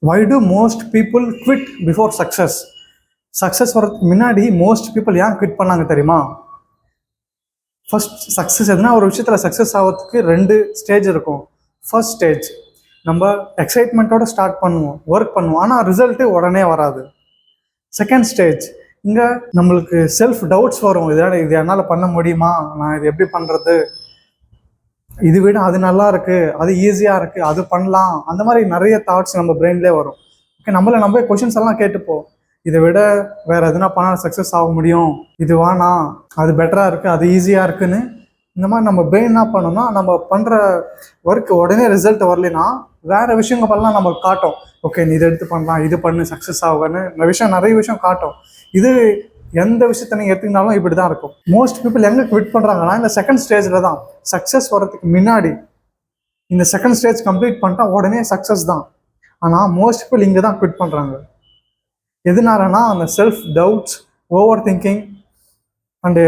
Why do most people quit before success? Success வரதுக்கு முன்னாடி most people ஏன் quit பண்ணாங்க தெரியுமா? ஃபர்ஸ்ட் சக்ஸஸ் எதுனா ஒரு விஷயத்தில் சக்ஸஸ் ஆகிறதுக்கு 2 ஸ்டேஜ் இருக்கும். ஃபர்ஸ்ட் ஸ்டேஜ் நம்ம எக்ஸைட்மெண்ட்டோட ஸ்டார்ட் பண்ணுவோம், ஒர்க் பண்ணுவோம், ஆனால் ரிசல்ட்டு உடனே வராது. செகண்ட் ஸ்டேஜ் இங்கே நம்மளுக்கு செல்ஃப் டவுட்ஸ் வரும். இது என்னால் பண்ண முடியுமா, நான் இது எப்படி பண்ணுறது, இது விட அது நல்லா இருக்குது, அது ஈஸியாக இருக்குது, அது பண்ணலாம், அந்த மாதிரி நிறைய தாட்ஸ் நம்ம பிரெயின்லேயே வரும். ஓகே, நம்ம கொஷின்ஸ் எல்லாம் கேட்டுப்போம், இதை விட வேறு எதுனா பண்ணால் சக்ஸஸ் ஆக முடியும், இது வானா அது பெட்டராக இருக்குது, அது ஈஸியாக இருக்குன்னு. இந்த மாதிரி நம்ம பிரெயின் என்ன பண்ணோம்னா, நம்ம பண்ணுற ஒர்க்கு உடனே ரிசல்ட் வரலைன்னா வேறு விஷயங்கள் பண்ணலாம் நம்மளுக்கு காட்டும். ஓகே, நீ இதை எடுத்து பண்ணலாம், இது பண்ணு சக்ஸஸ் ஆகுன்னு நிறைய விஷயம் காட்டும். இது எந்த விஷயத்த நீங்கள் எடுத்துக்கினாலும் இப்படி தான் இருக்கும். மோஸ்ட் பீப்புள் எங்கே குவிட் பண்ணுறாங்கன்னா இந்த செகண்ட் ஸ்டேஜில் தான். சக்ஸஸ் வரதுக்கு முன்னாடி இந்த செகண்ட் ஸ்டேஜ் கம்ப்ளீட் பண்ணிட்டா உடனே சக்ஸஸ் தான். ஆனால் மோஸ்ட் பீப்புள் இங்கே தான் குவிட் பண்ணுறாங்க. எதுனாலனா அந்த self doubts, over thinking and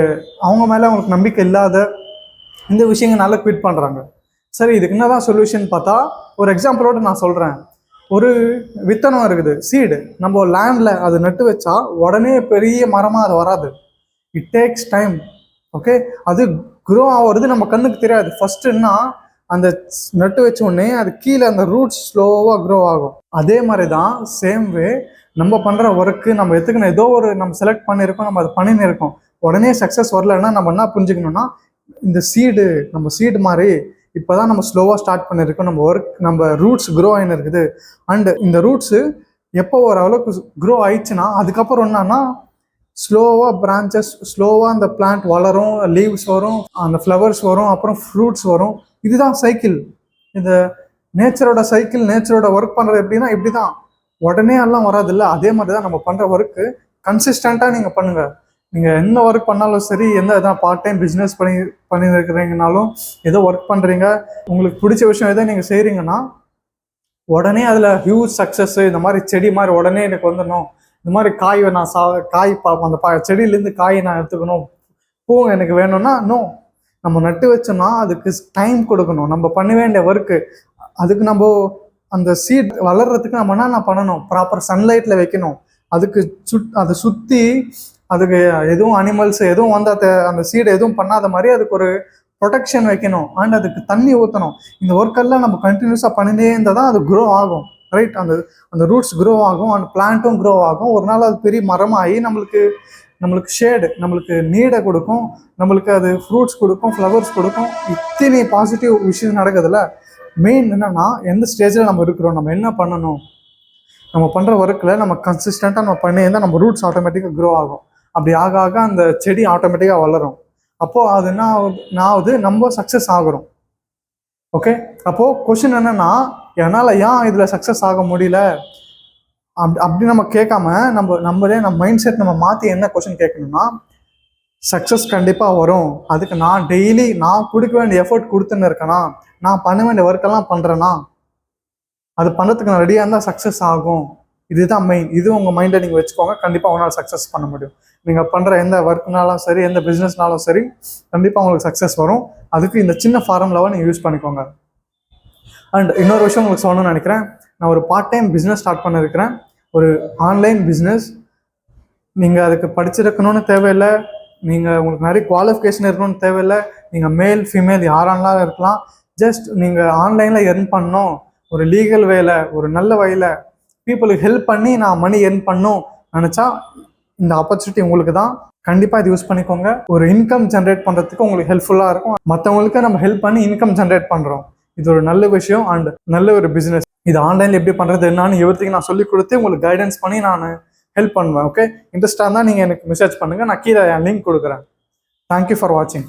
அவங்க மேலே அவங்களுக்கு நம்பிக்கை இல்லாத இந்த விஷயங்கள்னால குவிட் பண்ணுறாங்க. சரி, இதுக்கு என்ன தான் சொல்யூஷன் பார்த்தா, ஒரு எக்ஸாம்பிளோடு நான் சொல்கிறேன். ஒரு வித்தனம் இருக்குது, சீடு, நம்ம லேண்டில் அது நட்டு வச்சா உடனே பெரிய மரமாக அது வராது. It takes time. ஓகே, அது க்ரோ ஆகிறது நம்ம கண்ணுக்கு தெரியாது. ஃபஸ்ட்டுன்னா அந்த நட்டு வச்ச உடனே அது கீழே அந்த ரூட்ஸ் ஸ்லோவாக க்ரோ ஆகும். அதே மாதிரி தான் சேம் வே நம்ம பண்ணுற ஒர்க்கு நம்ம எதுக்குன்னு ஏதோ ஒரு நம்ம செலக்ட் பண்ணியிருக்கோம், நம்ம அதை பண்ணின்னு இருக்கோம். உடனே சக்ஸஸ் வரலன்னா நம்ம என்ன புரிஞ்சுக்கணும்னா, இந்த நம்ம சீடு மாதிரி இப்போ தான் நம்ம ஸ்லோவாக ஸ்டார்ட் பண்ணியிருக்கோம். நம்ம ஒர்க், நம்ம ரூட்ஸ் க்ரோ ஆகின்னு இருக்குது. அண்டு இந்த ரூட்ஸு எப்போ ஓரளவுக்கு க்ரோ ஆயிடுச்சுன்னா அதுக்கப்புறம் என்னன்னா ஸ்லோவாக பிரான்ச்சஸ், ஸ்லோவாக அந்த பிளான்ட் வளரும், லீவ்ஸ் வரும், அந்த ஃப்ளவர்ஸ் வரும், அப்புறம் ஃப்ரூட்ஸ் வரும். இதுதான் சைக்கிள். இந்த நேச்சரோட சைக்கிள். நேச்சரோட ஒர்க் பண்ணுறது எப்படின்னா இப்படி தான், உடனே எல்லாம் வராது இல்லை. அதே மாதிரி தான் நம்ம பண்ணுற ஒர்க்கு கன்சிஸ்டண்ட்டாக நீங்கள் பண்ணுங்கள். நீங்கள் என்ன ஒர்க் பண்ணாலும் சரி, எதாவது பார்ட் டைம் பிஸ்னஸ் பண்ணியிருக்கிறீங்கனாலும், ஏதோ ஒர்க் பண்ணுறீங்க, உங்களுக்கு பிடிச்ச விஷயம் எதோ நீங்கள் செய்கிறீங்கன்னா உடனே அதில் ஹியூஜ் சக்ஸஸ்ஸு, இந்த மாதிரி செடி மாதிரி உடனே எனக்கு வந்துடணும், இந்த மாதிரி காய் நான் காய் பார்ப்போம், அந்த செடியிலேருந்து காய் நான் எடுத்துக்கணும், பூ எனக்கு வேணும்னா நம்ம நட்டு வச்சோம்னா அதுக்கு டைம் கொடுக்கணும். நம்ம பண்ண வேண்டிய ஒர்க்கு, அதுக்கு நம்ம அந்த சீட் வளர்கிறதுக்கு நம்ம என்ன பண்ணணும், ப்ராப்பர் சன்லைட்டில் வைக்கணும். அதுக்கு அதை சுற்றி அதுக்கு எதுவும் அனிமல்ஸ் எதுவும் வந்து அந்த சீடை எதுவும் பண்ணாத மாதிரி அதுக்கு ஒரு ப்ரொடெக்ஷன் வைக்கணும். அண்ட் அதுக்கு தண்ணி ஊற்றணும். இந்த ஒர்க்கெல்லாம் நம்ம கண்டினியூஸாக பண்ணிட்டே இருந்தால் தான் அது க்ரோ ஆகும். ரைட், அந்த ரூட்ஸ் க்ரோ ஆகும், அண்ட் பிளான்ட்டும் க்ரோ ஆகும். ஒரு நாள் அது பெரிய மரமாகி நம்மளுக்கு ஷேடு, நம்மளுக்கு நீடை கொடுக்கும், நம்மளுக்கு அது ஃப்ரூட்ஸ் கொடுக்கும், ஃப்ளவர்ஸ் கொடுக்கும். இத்தனை பாசிட்டிவ் விஷயம் நடக்குதுல்ல. மெயின் என்னன்னா, எந்த ஸ்டேஜில் நம்ம இருக்கிறோம், நம்ம என்ன பண்ணணும், நம்ம பண்ணுற ஒர்க்கில் நம்ம கன்சிஸ்டண்ட்டாக நம்ம பண்ணியிருந்தால் நம்ம ரூட்ஸ் ஆட்டோமேட்டிக்காக க்ரோ ஆகும். அப்படி ஆக அந்த செடி ஆட்டோமேட்டிக்காக வளரும். அப்போது அது என்ன ஆகுது, நம்ம சக்ஸஸ் ஆகிறோம். ஓகே, அப்போது கொஷின் என்னென்னா, என்னால் ஏன் இதில் சக்ஸஸ் ஆக முடியல அப்படி நம்ம கேட்காம நம்ம மைண்ட் செட் நம்ம மாற்றி என்ன கொஷின் கேட்கணும்னா, சக்ஸஸ் கண்டிப்பாக வரும், அதுக்கு நான் டெய்லி நான் கொடுக்க வேண்டிய எஃபர்ட் கொடுத்துன்னு இருக்கேனா, நான் பண்ண வேண்டிய ஒர்க்கெல்லாம் பண்ணுறேன்னா, அது பண்ணுறதுக்கு நான் ரெடியாக இருந்தால் சக்ஸஸ் ஆகும். இதுதான் மெயின். இது உங்கள் மைண்டை நீங்கள் வச்சுக்கோங்க. கண்டிப்பாக உங்களால் சக்ஸஸ் பண்ண முடியும். நீங்கள் பண்ணுற எந்த ஒர்க்னாலும் சரி, எந்த பிஸ்னஸ்னாலும் சரி, கண்டிப்பாக உங்களுக்கு சக்ஸஸ் வரும். அதுக்கு இந்த சின்ன ஃபார்முலாவை நீங்கள் யூஸ் பண்ணிக்கோங்க. அண்ட் இன்னொரு விஷயம் உங்களுக்கு சொல்லணும்னு நினைக்கிறேன். நான் ஒரு பார்ட் டைம் பிஸ்னஸ் ஸ்டார்ட் பண்ணியிருக்கிறேன், ஒரு ஆன்லைன் பிஸ்னஸ். நீங்கள் அதுக்கு படிச்சிருக்கணும்னு தேவையில்லை, உங்களுக்கு நிறைய குவாலிஃபிகேஷன் இருக்கணும்னு தேவையில்லை. நீங்கள் மேல் ஃபீமேல் யாரானாலும் இருக்கலாம். ஜஸ்ட் நீங்கள் ஆன்லைனில் எர்ன் பண்ணணும், ஒரு லீகல் வேலை, ஒரு நல்ல வழியில் பீப்புளுக்கு ஹெல்ப் பண்ணி நான் மணி எர்ன் பண்ணணும் நினச்சா இந்த ஆப்பர்ச்சுனிட்டி உங்களுக்கு தான். கண்டிப்பாக இது யூஸ் பண்ணிக்கோங்க. ஒரு இன்கம் ஜென்ரேட் பண்ணுறதுக்கு உங்களுக்கு ஹெல்ப்ஃபுல்லாக இருக்கும். மற்றவங்களுக்கு நம்ம ஹெல்ப் பண்ணி இன்கம் ஜென்ரேட் பண்ணுறோம். இது ஒரு நல்ல விஷயம் அண்ட் நல்ல ஒரு பிஸ்னஸ். இது ஆன்லைனில் எப்படி பண்ணுறது என்னன்னு எவ்வளோத்துக்கு நான் சொல்லிக் கொடுத்து உங்களுக்கு கைடன்ஸ் பண்ணி நான் ஹெல்ப் பண்ணுவேன். ஓகே, இன்ட்ரெஸ்டாக இருந்தால் நீங்கள் எனக்கு மெசேஜ் பண்ணுங்கள். நான் கீழே என் லிங்க் கொடுக்குறேன். தேங்க்யூ ஃபார் வாட்சிங்.